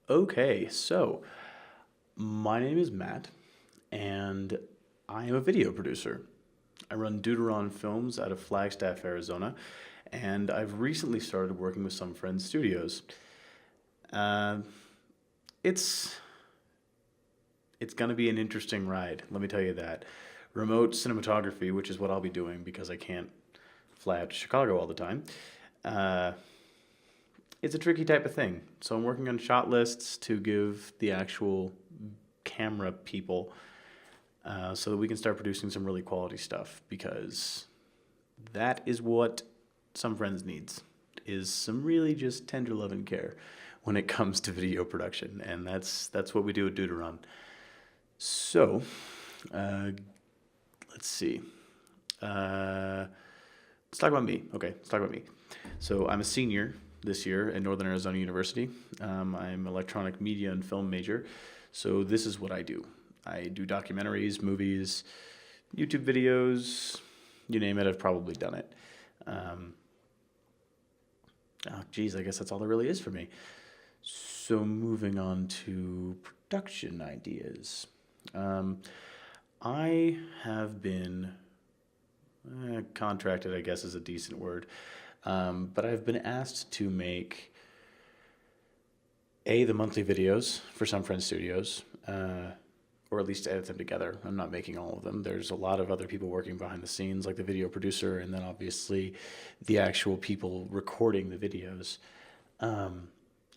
Okay, so my name is Matt, and I am a video producer. I run Deuteran Films out of Flagstaff, Arizona, and I've recently started working with SomeFriends Studios. Uh, it's it's gonna be an interesting ride, let me tell you that. Remote cinematography, which is what I'll be doing because I can't fly out to Chicago all the time. Uh, it's a tricky type of thing. So I'm working on shot lists to give the actual camera people so that we can start producing some really quality stuff because that is what Some Friends needs is some really just tender love and care when it comes to video production, and that's what we do at Deuteron. So, uh, let's see. Uh, let's talk about me. Okay, let's talk about me. So I'm a senior this year at Northern Arizona University. I'm electronic media and film major. So this is what I do. I do documentaries, movies, YouTube videos, you name it, I've probably done it. Um, Geez, I guess that's all there really is for me. So moving on to production ideas. Um, I have been contracted, I guess is a decent word, but I've been asked to make the monthly videos for Some Friends Studios, or at least to edit them together. I'm not making all of them. There's a lot of other people working behind the scenes, like the video producer, and then obviously the actual people recording the videos. Um,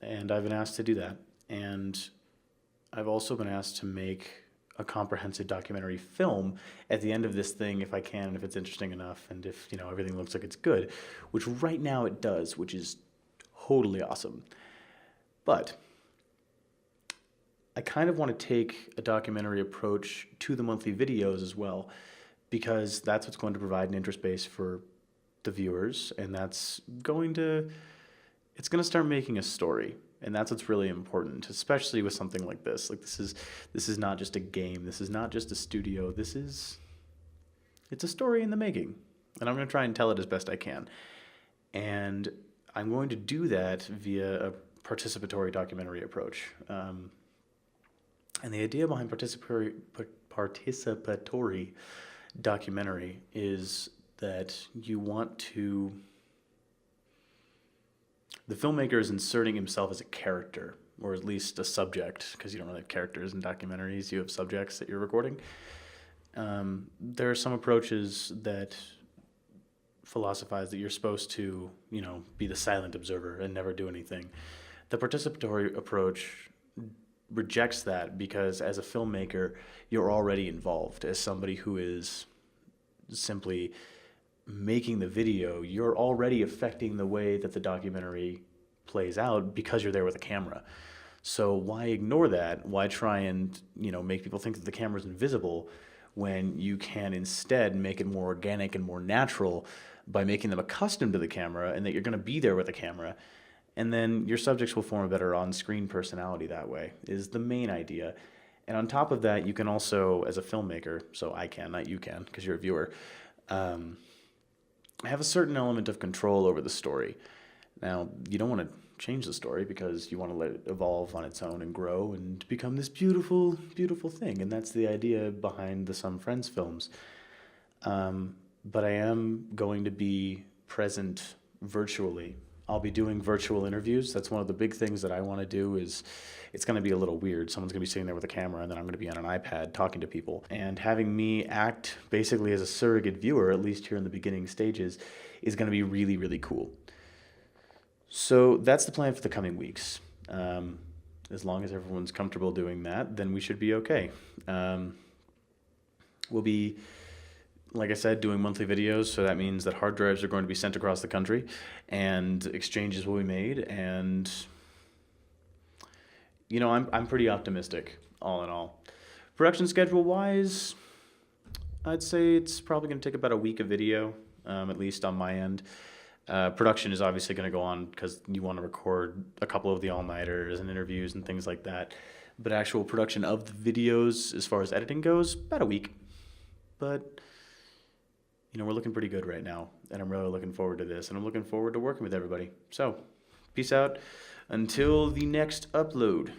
and I've been asked to do that. And I've also been asked to make a comprehensive documentary film at the end of this thing if I can, and if it's interesting enough, and if everything looks like it's good, which right now it does, which is totally awesome. But I kind of want to take a documentary approach to the monthly videos as well, because that's what's going to provide an interest base for the viewers, and it's going to start making a story, and that's what's really important, especially with something like this. Like this is not just a game. This is not just a studio. It's a story in the making, and I'm going to try and tell it as best I can. And I'm going to do that via a participatory documentary approach. And the idea behind participatory documentary is that the filmmaker is inserting himself as a character, or at least a subject, because you don't really have characters in documentaries, you have subjects that you're recording. There are some approaches that philosophize that you're supposed to, be the silent observer and never do anything. The participatory approach rejects that because as a filmmaker, you're already involved. As somebody who is simply making the video, you're already affecting the way that the documentary plays out because you're there with a camera. So why ignore that? Why try and, make people think that the camera's invisible when you can instead make it more organic and more natural by making them accustomed to the camera and that you're going to be there with the camera, and then your subjects will form a better on-screen personality that way, is the main idea. And on top of that, you can also, as a filmmaker, so I can, not you can, because you're a viewer, have a certain element of control over the story. Now, you don't want to change the story because you want to let it evolve on its own and grow and become this beautiful, beautiful thing. And that's the idea behind the Some Friends films. But I am going to be present virtually. I'll be doing virtual interviews. That's one of the big things that I want to do. Is it's going to be a little weird. Someone's going to be sitting there with a camera, and then I'm going to be on an iPad talking to people. And having me act basically as a surrogate viewer, at least here in the beginning stages, is going to be really, really cool. So that's the plan for the coming weeks. As long as everyone's comfortable doing that, then we should be okay. We'll be, like I said, doing monthly videos, so that means that hard drives are going to be sent across the country and exchanges will be made. And, I'm pretty optimistic, all in all. Production schedule wise, I'd say it's probably going to take about a week of video, at least on my end. Production is obviously going to go on because you want to record a couple of the all-nighters and interviews and things like that. But actual production of the videos, as far as editing goes, about a week. But we're looking pretty good right now, and I'm really looking forward to this, and I'm looking forward to working with everybody. So, peace out. Until the next upload.